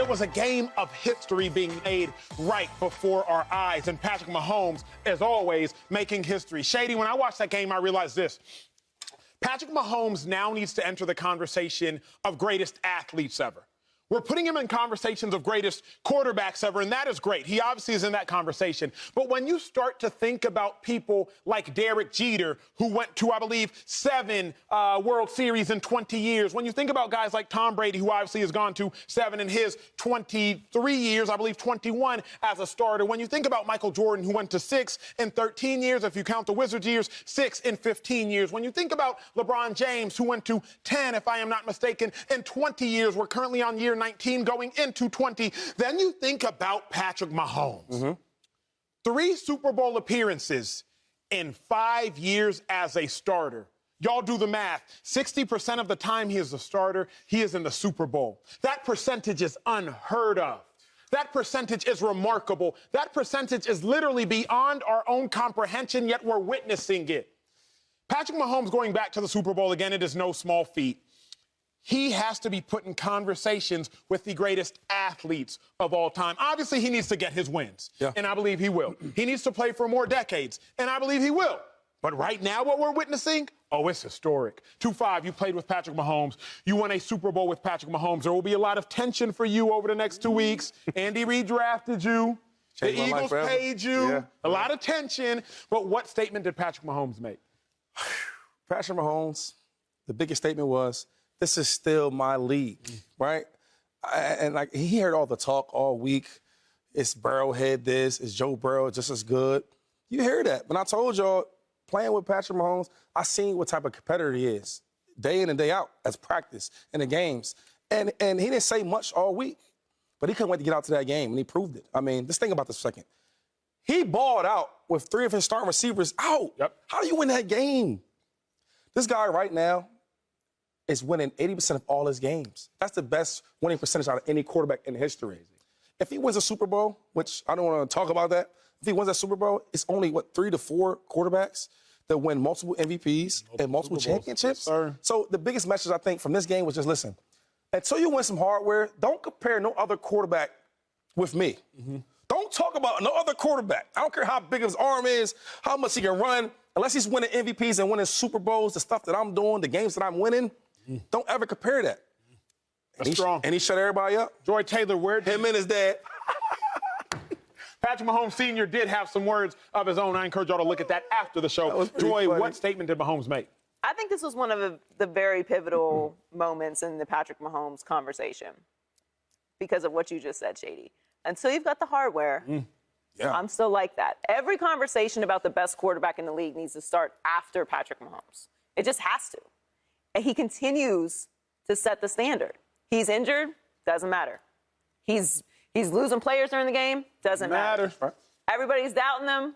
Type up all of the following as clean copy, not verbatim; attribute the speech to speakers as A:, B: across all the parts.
A: It was a game of history being made right before our eyes, and Patrick Mahomes, as always, making history. Shady, when I watched that game, I realized this. Patrick Mahomes now needs to enter the conversation of greatest athletes ever. We're putting him in conversations of greatest quarterbacks ever, and that is great. He obviously is in that conversation. But when you start to think about people like Derek Jeter, who went to, I believe, 7 World Series in 20 years, when you think about guys like Tom Brady, who obviously has gone to 7 in his 23 years, I believe 21 as a starter, when you think about Michael Jordan, who went to 6 in 13 years, if you count the Wizards years, 6 in 15 years, when you think about LeBron James, who went to 10, if I am not mistaken, in 20 years, we're currently on year 19 going into 20. Then you think about Patrick Mahomes. 3 Super Bowl appearances in 5 years as a starter. Y'all do the math. 60% of the time he is a starter, he is in the Super Bowl. That percentage is unheard of. That percentage is remarkable. That percentage is literally beyond our own comprehension, yet we're witnessing it. Patrick Mahomes going back to the Super Bowl again, it is no small feat. He has to be put in conversations with the greatest athletes of all time. Obviously, he needs to get his wins, and I believe he will. He needs to play for more decades, and I believe he will. But right now, what we're witnessing, it's historic. 2-5, you played with Patrick Mahomes. You won a Super Bowl with Patrick Mahomes. There will be a lot of tension for you over the next 2 weeks. Andy Reid drafted you. The Eagles paid you. A lot of tension. But what statement did Patrick Mahomes make?
B: Patrick Mahomes, the biggest statement was, this is still my league, right? And like he heard all the talk all week. It's Burrowhead this, it's Joe Burrow just as good. You hear that. But I told y'all, playing with Patrick Mahomes, I seen what type of competitor he is, day in and day out as practice in the games. And he didn't say much all week, but he couldn't wait to get out to that game, and he proved it. I mean, just think about this for a second. He balled out with 3 of his starting receivers out. How do you win that game? This guy right now is winning 80% of all his games. That's the best winning percentage out of any quarterback in history. If he wins a Super Bowl, which I don't want to talk about that, if he wins that Super Bowl, it's only, 3 to 4 quarterbacks that win multiple MVPs and multiple championships. So the biggest message, I think, from this game was just, listen, until you win some hardware, don't compare no other quarterback with me. Don't talk about no other quarterback. I don't care how big his arm is, how much he can run. Unless he's winning MVPs and winning Super Bowls, the stuff that I'm doing, the games that I'm winning, don't ever compare that.
A: That's strong.
B: And he shut everybody up.
A: Joy Taylor, where
B: him and his dad.
A: Patrick Mahomes Sr. did have some words of his own. I encourage y'all to look at that after the show. Joy, what statement did Mahomes make?
C: I think this was one of the very pivotal moments in the Patrick Mahomes conversation because of what you just said, Shady. Until you've got the hardware, I'm still like that. Every conversation about the best quarterback in the league needs to start after Patrick Mahomes. It just has to. And he continues to set the standard. He's injured, doesn't matter. He's losing players during the game, doesn't matter. Everybody's doubting them,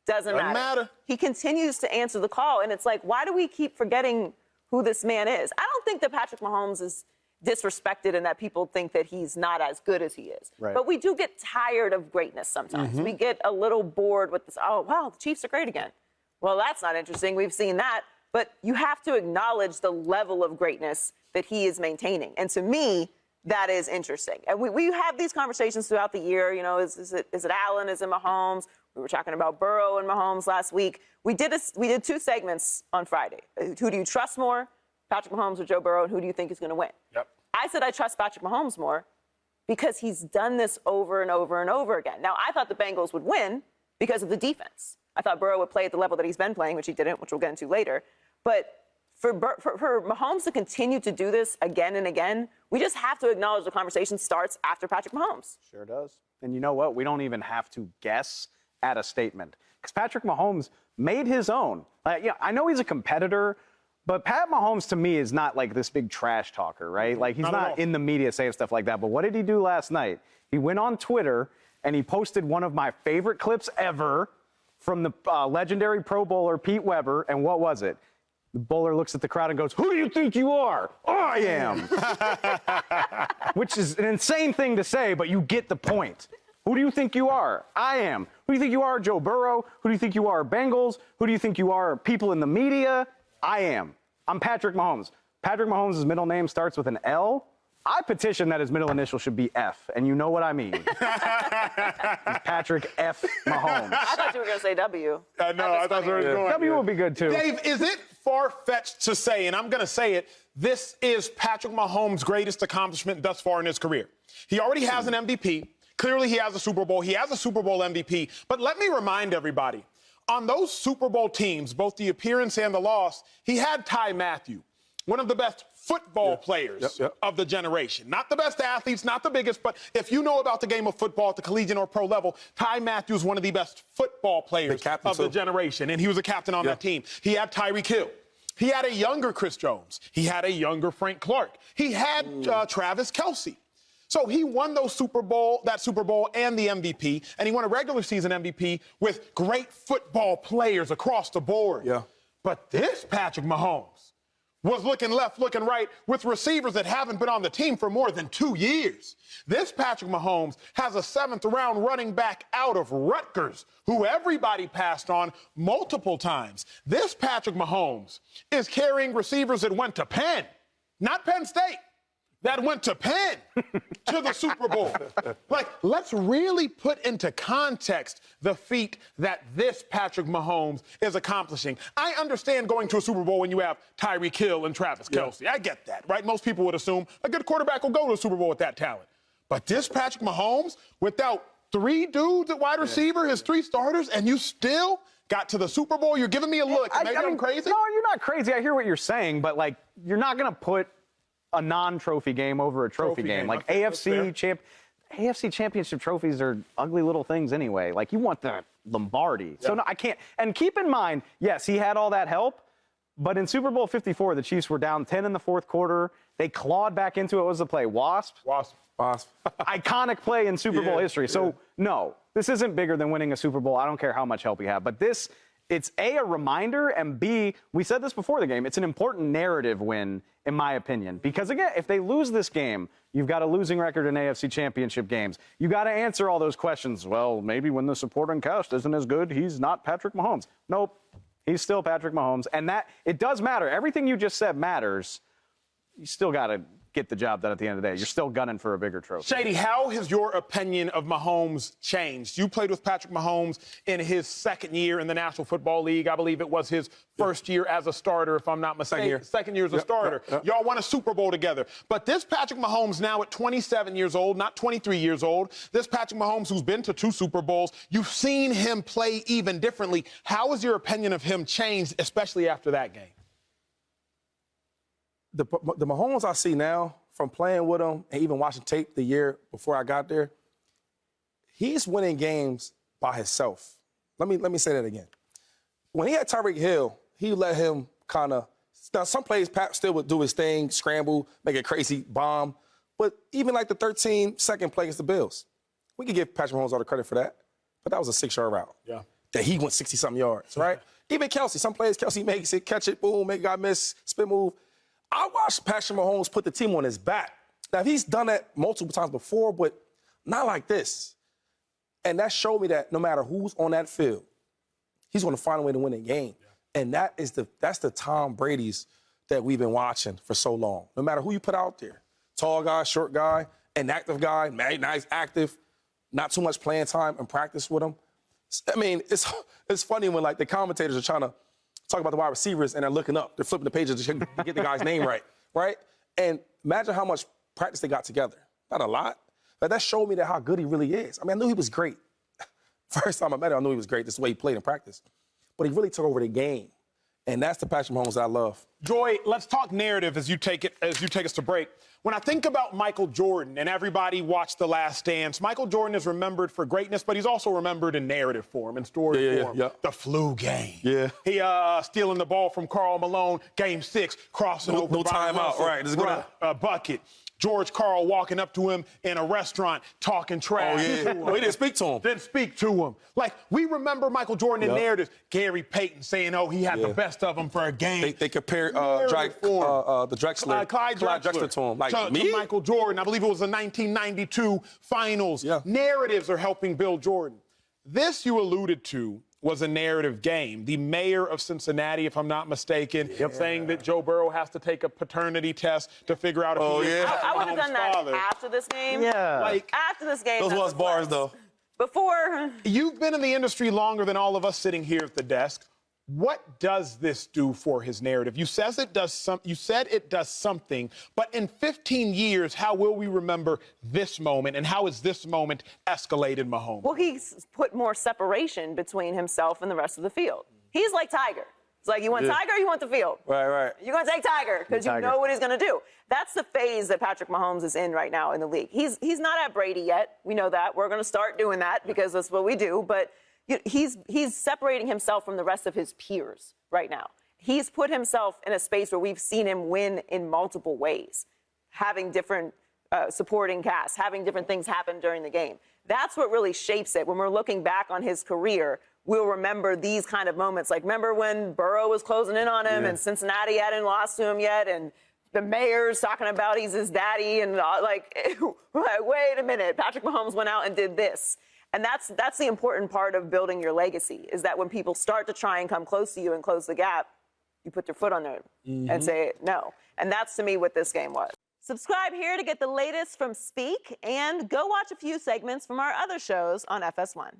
C: doesn't matter. He continues to answer the call, and it's like, why do we keep forgetting who this man is? I don't think that Patrick Mahomes is disrespected and that people think that he's not as good as he is. But we do get tired of greatness sometimes. We get a little bored with this, oh, wow, the Chiefs are great again. Well, that's not interesting. We've seen that. But you have to acknowledge the level of greatness that he is maintaining. And to me, that is interesting. And we have these conversations throughout the year. You know, is it Allen? Is it Mahomes? We were talking about Burrow and Mahomes last week. We did 2 segments on Friday. Who do you trust more, Patrick Mahomes or Joe Burrow? And who do you think is going to win? I said I trust Patrick Mahomes more because he's done this over and over and over again. Now, I thought the Bengals would win because of the defense. I thought Burrow would play at the level that he's been playing, which he didn't, which we'll get into later. But for Mahomes to continue to do this again and again, we just have to acknowledge the conversation starts after Patrick Mahomes.
D: Sure does. And you know what? We don't even have to guess at a statement because Patrick Mahomes made his own. I know he's a competitor, but Pat Mahomes to me is not like this big trash talker, right? Like he's not in the media saying stuff like that. But what did he do last night? He went on Twitter and he posted one of my favorite clips ever from the legendary Pro Bowler Pete Weber. And what was it? The bowler looks at the crowd and goes, "Who do you think you are?" "I am." Which is an insane thing to say, but you get the point. Who do you think you are? I am. Who do you think you are, Joe Burrow? Who do you think you are, Bengals? Who do you think you are, people in the media? I am. I'm Patrick Mahomes. Patrick Mahomes' middle name starts with an L. I petition that his middle initial should be F, and you know what I mean. Patrick F. Mahomes.
C: I thought you were going to say W.
A: I know, I thought you were going.
D: W will be good, too.
A: Dave, is it far-fetched to say, and I'm going to say it, this is Patrick Mahomes' greatest accomplishment thus far in his career? He already has an MVP. Clearly, he has a Super Bowl. He has a Super Bowl MVP. But let me remind everybody, on those Super Bowl teams, both the appearance and the loss, he had Ty Matthew, one of the best football players of the generation. Not the best athletes, not the biggest, but if you know about the game of football at the collegiate or pro level, Ty Matthew is one of the best football players of the generation, and he was a captain on that team. He had Tyreek Hill. He had a younger Chris Jones. He had a younger Frank Clark. He had Travis Kelce. So he won that Super Bowl and the MVP, and he won a regular season MVP with great football players across the board.
B: Yeah.
A: But this Patrick Mahomes was looking left, looking right, with receivers that haven't been on the team for more than 2 years. This Patrick Mahomes has a 7th-round running back out of Rutgers, who everybody passed on multiple times. This Patrick Mahomes is carrying receivers that went to Penn, not Penn State, that went to Penn to the Super Bowl. Like, let's really put into context the feat that this Patrick Mahomes is accomplishing. I understand going to a Super Bowl when you have Tyreek Hill and Travis Kelce. I get that, right? Most people would assume a good quarterback will go to a Super Bowl with that talent. But this Patrick Mahomes, without 3 dudes at wide receiver, his 3 starters, and you still got to the Super Bowl, you're giving me a look. Maybe I'm crazy?
D: No, you're not crazy. I hear what you're saying, but, like, you're not going to put a non-trophy game over a trophy game. Like AFC Championship trophies are ugly little things anyway. Like, you want the Lombardi. So no, I can't. And keep in mind, yes, he had all that help, but in Super Bowl 54, the Chiefs were down 10 in the 4th quarter. They clawed back into it. What was the play? Wasp? Iconic play in Super Bowl history. So no, this isn't bigger than winning a Super Bowl. I don't care how much help you have. But this, it's A, a reminder, and B, we said this before the game, it's an important narrative win, in my opinion. Because, again, if they lose this game, you've got a losing record in AFC Championship games. You got to answer all those questions. Well, maybe when the supporting cast isn't as good, he's not Patrick Mahomes. Nope, he's still Patrick Mahomes. And that, it does matter. Everything you just said matters. You still got to get the job done at the end of the day. You're still gunning for a bigger trophy.
A: Shady, how has your opinion of Mahomes changed? You played with Patrick Mahomes in his 2nd year in the National Football League. I believe it was his first year as a starter, if I'm not mistaken. Second year as a starter. Y'all won a Super Bowl together. But this Patrick Mahomes now at 27 years old, not 23 years old, this Patrick Mahomes who's been to 2 Super Bowls, you've seen him play even differently. How has your opinion of him changed, especially after that game?
B: The Mahomes I see now, from playing with him and even watching tape the year before I got there, he's winning games by himself. Let me say that again. When he had Tyreek Hill, he let him kind of, now some plays Pat still would do his thing, scramble, make a crazy bomb, but even like the 13-second play against the Bills, we could give Patrick Mahomes all the credit for that, but that was a 6-yard route.
A: Yeah.
B: That he went 60-something yards, right? Even Kelce, some plays Kelce makes it, catch it, boom, make a guy miss, spin move. I watched Patrick Mahomes put the team on his back. Now, he's done that multiple times before, but not like this. And that showed me that no matter who's on that field, he's going to find a way to win a game. Yeah. And that's the Tom Brady's that we've been watching for so long. No matter who you put out there, tall guy, short guy, an active guy, nice, active, not too much playing time and practice with him. I mean, it's funny when, like, the commentators are trying to talk about the wide receivers, and they're looking up. They're flipping the pages to get the guy's name right? And imagine how much practice they got together. Not a lot, but that showed me how good he really is. I mean, I knew he was great. First time I met him, I knew he was great. This is the way he played in practice. But he really took over the game, and that's the Patrick Mahomes I love.
A: Joy, let's talk narrative as you take us to break. When I think about Michael Jordan, and everybody watched The Last Dance, Michael Jordan is remembered for greatness, but he's also remembered in narrative form and story form.
B: Yeah.
A: The flu game.
B: Yeah.
A: He stealing the ball from Karl Malone, game 6, crossing over.
B: No timeout, right. This is
A: a bucket. George Karl walking up to him in a restaurant talking trash.
B: Well, he didn't speak to him.
A: Didn't speak to him. Like, we remember Michael Jordan in narratives. Gary Payton saying, he had the best of them for a game.
B: They compared Clyde Drexler to him. Like,
A: to Michael Jordan. I believe it was the 1992 finals. Yeah. Narratives are helping build Jordan. This you alluded to was a narrative game. The mayor of Cincinnati, if I'm not mistaken, saying that Joe Burrow has to take a paternity test to figure out if he is Patrick
C: I would have
A: Mahomes'
C: done that
A: father.
C: after this game.
D: Yeah.
A: Like,
C: After this game.
B: Those
C: that's
B: was
C: a
B: bars,
C: flex.
B: though.
C: Before.
A: you've been in the industry longer than all of us sitting here at the desk. What does this do for his narrative? You said it does something, but in 15 years, how will we remember this moment, and how has this moment escalated Mahomes?
C: Well, he's put more separation between himself and the rest of the field. He's like Tiger. It's like, you want Tiger or you want the field?
B: Right.
C: You're going to take Tiger because you
D: Tiger.
C: know what he's going to do. That's the phase that Patrick Mahomes is in right now in the league. He's not at Brady yet. We know that. We're going to start doing that because that's what we do. But he's separating himself from the rest of his peers right now. He's put himself in a space where we've seen him win in multiple ways, having different supporting casts, having different things happen during the game. That's what really shapes it. When we're looking back on his career, we'll remember these kind of moments. Like, remember when Burrow was closing in on him and Cincinnati hadn't lost to him yet, and the mayor's talking about he's his daddy, and like, wait a minute, Patrick Mahomes went out and did this. And that's the important part of building your legacy, is that when people start to try and come close to you and close the gap, you put your foot on there and say no. And that's, to me, what this game was. Subscribe here to get the latest from Speak, and go watch a few segments from our other shows on FS1.